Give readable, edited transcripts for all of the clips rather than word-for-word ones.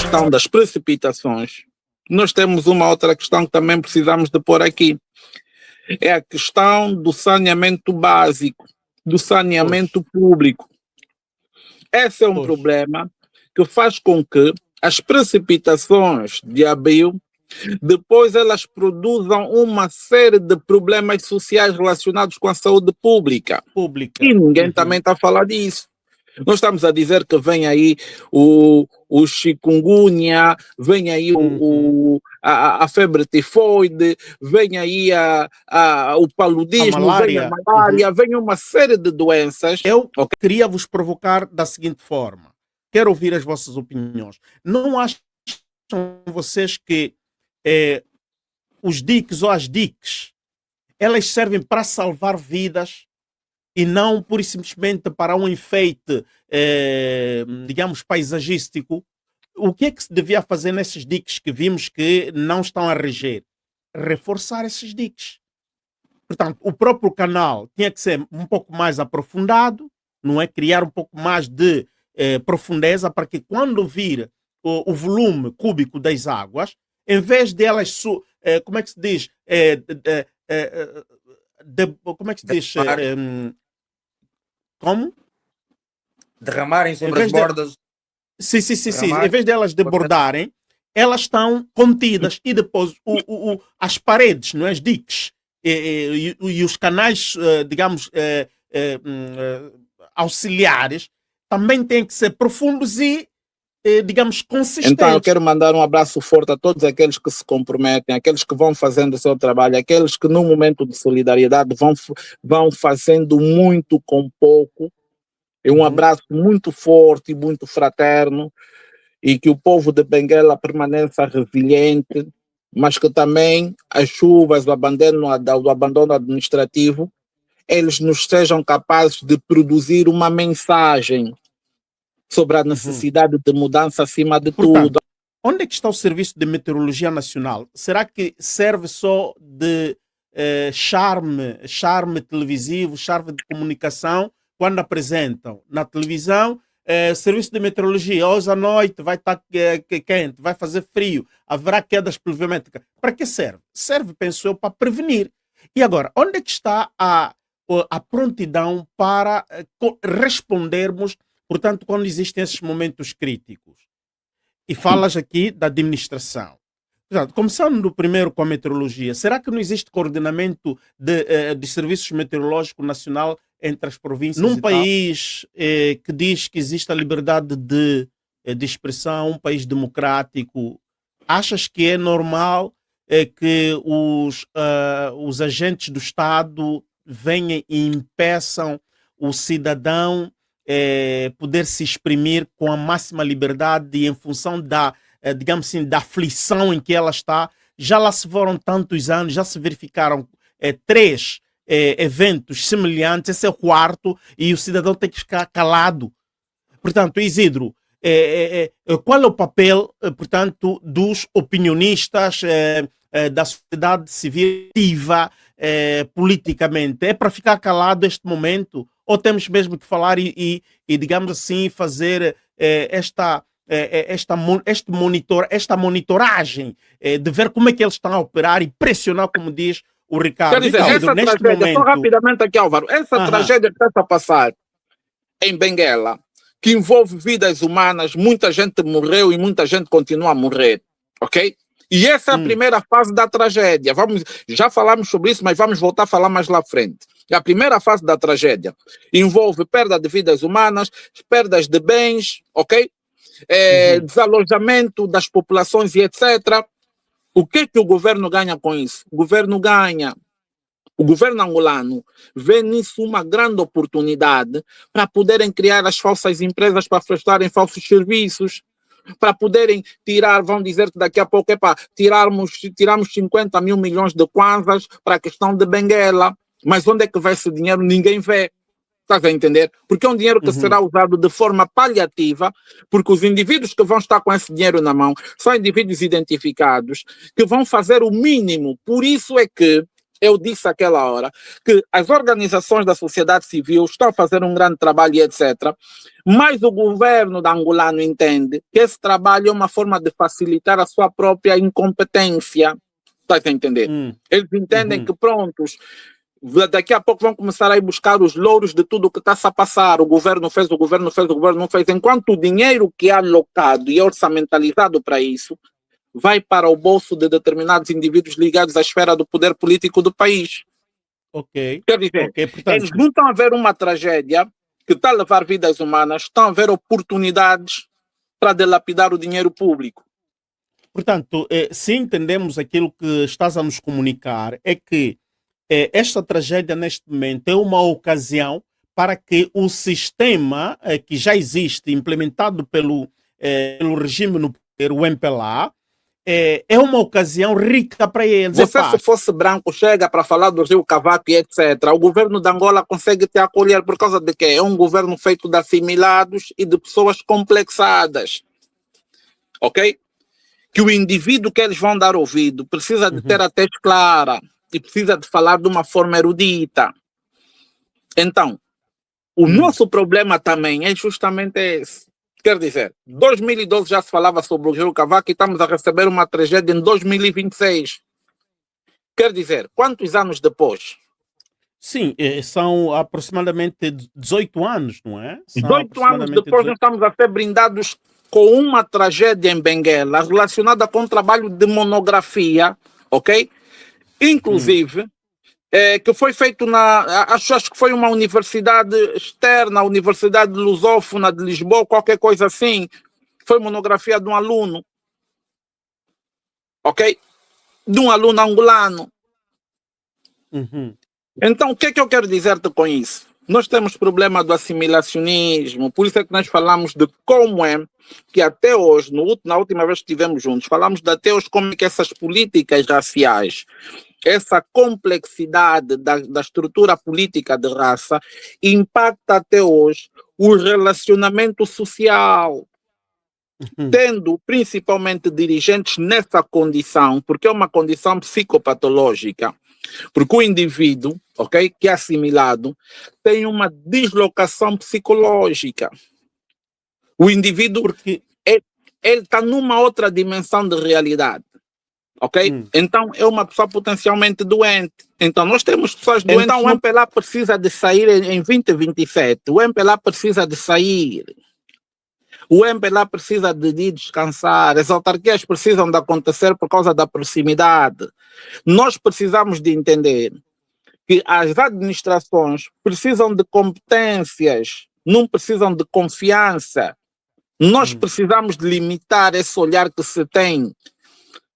questão das precipitações, nós temos uma outra questão que também precisamos de pôr aqui. É a questão do saneamento básico, do saneamento público. Esse é um problema que faz com que as precipitações de abril, depois elas produzam uma série de problemas sociais relacionados com a saúde pública. E ninguém também está a falar disso. Nós estamos a dizer que vem aí o chikungunya, vem aí a febre tifoide, vem aí o paludismo, vem a malária, vem uma série de doenças. Eu queria vos provocar da seguinte forma. Quero ouvir as vossas opiniões. Não acham vocês que os diques ou as diques, elas servem para salvar vidas e não pura e simplesmente para um enfeite, digamos, paisagístico? O que é que se devia fazer nesses diques que vimos que não estão a reger? Reforçar esses diques. Portanto, o próprio canal tinha que ser um pouco mais aprofundado, não é? Criar um pouco mais de profundeza para que quando vir o volume cúbico das águas, em vez delas, como é que se diz? Como é que se diz? Como? Derramarem sobre as bordas. Sim. Em vez delas debordarem, elas estão contidas e depois as paredes, não é? As diques e os canais, digamos, auxiliares também têm que ser profundos e, digamos, consistentes. Então eu quero mandar um abraço forte a todos aqueles que se comprometem, aqueles que vão fazendo o seu trabalho, aqueles que no momento de solidariedade vão fazendo muito com pouco. É um abraço muito forte e muito fraterno, e que o povo de Benguela permaneça resiliente, mas que também as chuvas, o abandono administrativo, eles nos sejam capazes de produzir uma mensagem sobre a necessidade de mudança acima de tudo. Onde é que está o Serviço de Meteorologia Nacional? Será que serve só de charme televisivo, charme de comunicação, quando apresentam na televisão? Serviço de Meteorologia, hoje à noite vai estar quente, vai fazer frio, haverá quedas pluviométricas. Para que serve? Serve, penso eu, para prevenir. E agora, onde é que está a prontidão para respondermos, portanto, quando existem esses momentos críticos? E falas aqui da administração. Portanto, começando primeiro com a meteorologia, será que não existe coordenamento de serviços meteorológicos nacional entre as províncias? Num país que diz que existe a liberdade de expressão, um país democrático, achas que é normal que os agentes do Estado venham e impeçam o cidadão poder se exprimir com a máxima liberdade e em função da, digamos assim, da aflição em que ela está? Já lá se foram tantos anos, já se verificaram 3 eventos semelhantes, esse é o 4º, e o cidadão tem que ficar calado. Portanto, Isidro, qual é o papel, portanto, dos opinionistas, da sociedade civil ativa politicamente? É para ficar calado este momento? Ou temos mesmo que falar e digamos assim, fazer esta monitoragem de ver como é que eles estão a operar e pressionar, como diz o Ricardo? Quer dizer, essa tragédia, só rapidamente aqui, Álvaro, essa tragédia que está a passar em Benguela, que envolve vidas humanas, muita gente morreu e muita gente continua a morrer, ok? E essa é a primeira fase da tragédia. Já falamos sobre isso, mas vamos voltar a falar mais lá à frente. A primeira fase da tragédia envolve perda de vidas humanas, perdas de bens, ok? Desalojamento das populações e etc. O que o governo ganha com isso? O governo angolano vê nisso uma grande oportunidade para poderem criar as falsas empresas para prestarem falsos serviços, para poderem tirar, vão dizer que daqui a pouco tiramos 50 mil milhões de kwanzas para a questão de Benguela, mas onde é que vai esse dinheiro? Ninguém vê. Estás a entender? Porque é um dinheiro que será usado de forma paliativa, porque os indivíduos que vão estar com esse dinheiro na mão são indivíduos identificados, que vão fazer o mínimo. Por isso é que eu disse àquela hora que as organizações da sociedade civil estão a fazer um grande trabalho e etc. Mas o governo da angolano entende que esse trabalho é uma forma de facilitar a sua própria incompetência. Está a entender? Eles entendem que, prontos, daqui a pouco vão começar a ir buscar os louros de tudo o que está-se a passar. O governo fez, o governo fez, o governo não fez. Enquanto o dinheiro que é alocado e é orçamentalizado para isso vai para o bolso de determinados indivíduos ligados à esfera do poder político do país. Ok. Quer dizer, Portanto, eles não estão a ver uma tragédia que está a levar vidas humanas, estão a ver oportunidades para dilapidar o dinheiro público. Portanto, se entendemos aquilo que estás a nos comunicar, é que esta tragédia neste momento é uma ocasião para que o sistema que já existe, implementado pelo regime no poder, o MPLA, é uma ocasião rica para eles. Você, se fosse branco, chega para falar do Rio Cavaco e etc. O governo de Angola consegue te acolher por causa de quê? É um governo feito de assimilados e de pessoas complexadas. Ok? Que o indivíduo que eles vão dar ouvido precisa de ter a tez clara e precisa de falar de uma forma erudita. Então, o nosso problema também é justamente esse. Quer dizer, 2012 já se falava sobre o Rio Cavaco e estamos a receber uma tragédia em 2026. Quer dizer, quantos anos depois? Sim, são aproximadamente 18 anos, não é? São 18 anos depois nós estamos a ser brindados com uma tragédia em Benguela relacionada com o trabalho de monografia, ok? Inclusive, que foi feito acho que foi uma universidade externa, a Universidade Lusófona de Lisboa, qualquer coisa assim. Foi monografia de um aluno, ok? De um aluno angolano. Então, o que é que eu quero dizer-te com isso? Nós temos problema do assimilacionismo, por isso é que nós falamos de como é que até hoje, na última vez que estivemos juntos, falamos de até hoje como é que essas políticas raciais, essa complexidade da estrutura política de raça impacta até hoje o relacionamento social, tendo principalmente dirigentes nessa condição, porque é uma condição psicopatológica. Porque o indivíduo, ok, que é assimilado, tem uma deslocação psicológica. O indivíduo, ele está numa outra dimensão de realidade. Ok? Então, é uma pessoa potencialmente doente. Então, nós temos pessoas doentes. Então, o MPLA precisa de sair em 2027. O MPLA precisa de sair. O MPLA precisa de descansar. As autarquias precisam de acontecer por causa da proximidade. Nós precisamos de entender que as administrações precisam de competências, não precisam de confiança. Nós precisamos de limitar esse olhar que se tem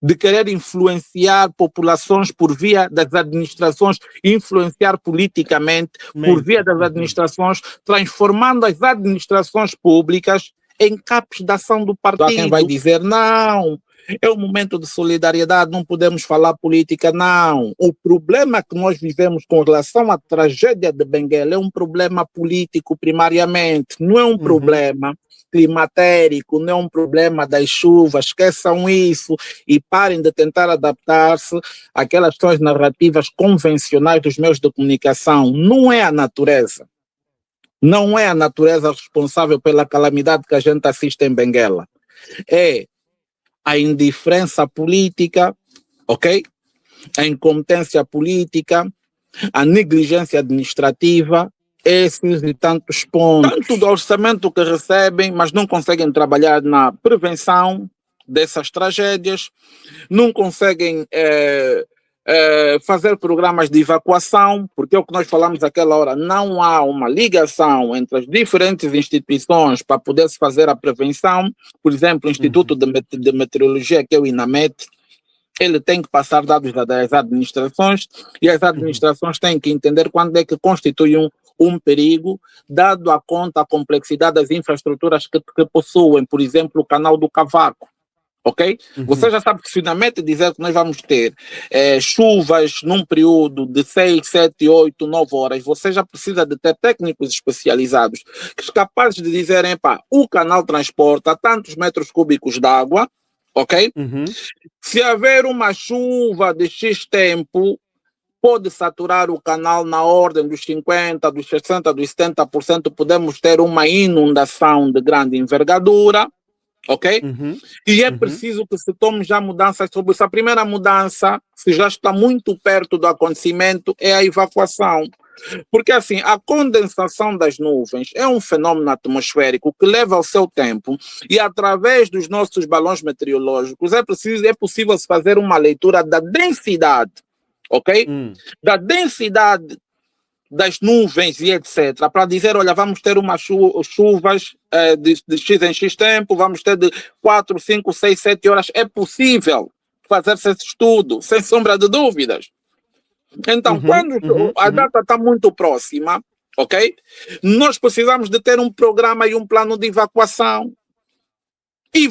de querer influenciar populações por via das administrações, influenciar politicamente por via das administrações, transformando as administrações públicas em capos de ação do partido. Há quem vai dizer, não, é um momento de solidariedade, não podemos falar política, não. O problema que nós vivemos com relação à tragédia de Benguela é um problema político primariamente, não é um problema climatérico, não é um problema das chuvas, esqueçam isso e parem de tentar adaptar-se àquelas questões narrativas convencionais dos meios de comunicação. Não é a natureza. Não é a natureza responsável pela calamidade que a gente assiste em Benguela. É a indiferença política, ok? A incompetência política, a negligência administrativa, esses e tantos pontos. Tanto do orçamento que recebem, mas não conseguem trabalhar na prevenção dessas tragédias, não conseguem fazer programas de evacuação, porque é o que nós falamos naquela hora, não há uma ligação entre as diferentes instituições para poder se fazer a prevenção. Por exemplo, o Instituto de Meteorologia, que é o INAMET, ele tem que passar dados das administrações e as administrações têm que entender quando é que constitui um perigo, dado a conta a complexidade das infraestruturas que possuem, por exemplo, o canal do Cavaco. Ok? Você já sabe que se finalmente dizer que nós vamos ter chuvas num período de 6, 7, 8, 9 horas, você já precisa de ter técnicos especializados que são capazes de dizerem, pá, o canal transporta tantos metros cúbicos de água, ok? Se haver uma chuva de X tempo, pode saturar o canal na ordem dos 50%, dos 60%, dos 70%, podemos ter uma inundação de grande envergadura, ok? Uhum. E é Uhum. preciso que se tome já mudanças sobre isso. A primeira mudança, se já está muito perto do acontecimento, é a evacuação. Porque, assim, a condensação das nuvens é um fenômeno atmosférico que leva ao seu tempo e, através dos nossos balões meteorológicos, é possível se fazer uma leitura da densidade, ok? Da densidade das nuvens e etc. Para dizer, olha, vamos ter umas chuvas de X em X tempo, vamos ter de 4, 5, 6, 7 horas. É possível fazer-se esse estudo, sem sombra de dúvidas. Então, quando a data está muito próxima, ok? Nós precisamos de ter um programa e um plano de evacuação.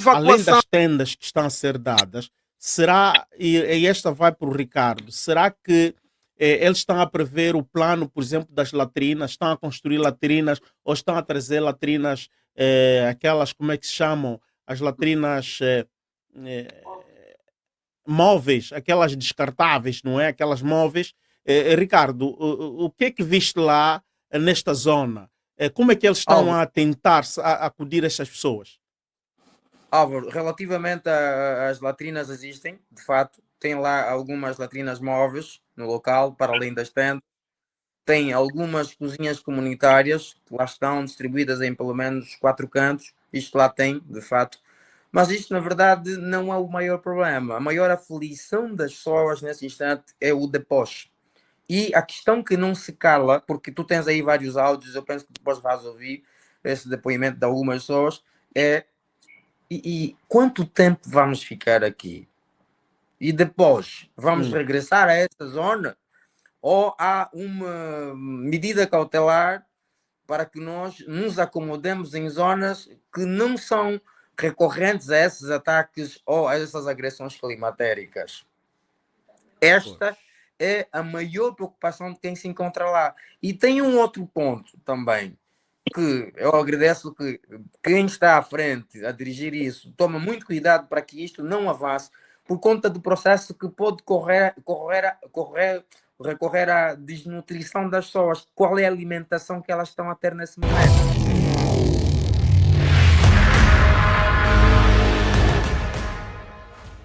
Além das tendas que estão a ser dadas, será, e esta vai para o Ricardo, será que eles estão a prever o plano, por exemplo, das latrinas, estão a construir latrinas ou estão a trazer latrinas, aquelas, como é que se chamam? As latrinas móveis, aquelas descartáveis, não é? Aquelas móveis. Ricardo, o que é que viste lá nesta zona? Como é que eles estão a tentar acudir a estas pessoas? Álvaro, relativamente às latrinas existem, de fato, tem lá algumas latrinas móveis no local, para além das tendas. Tem algumas cozinhas comunitárias que lá estão distribuídas em pelo menos 4 cantos. Isto lá tem, de fato. Mas isto, na verdade, não é o maior problema. A maior aflição das pessoas nesse instante é o depósito. E a questão que não se cala, porque tu tens aí vários áudios, eu penso que depois vais ouvir esse depoimento de algumas pessoas, é e quanto tempo vamos ficar aqui? E depois, vamos regressar a essa zona? Ou há uma medida cautelar para que nós nos acomodemos em zonas que não são recorrentes a esses ataques ou a essas agressões climatéricas? Esta é a maior preocupação de quem se encontra lá. E tem um outro ponto também, que eu agradeço que quem está à frente a dirigir isso toma muito cuidado para que isto não avance, por conta do processo que pode recorrer à desnutrição das pessoas. Qual é a alimentação que elas estão a ter nesse momento?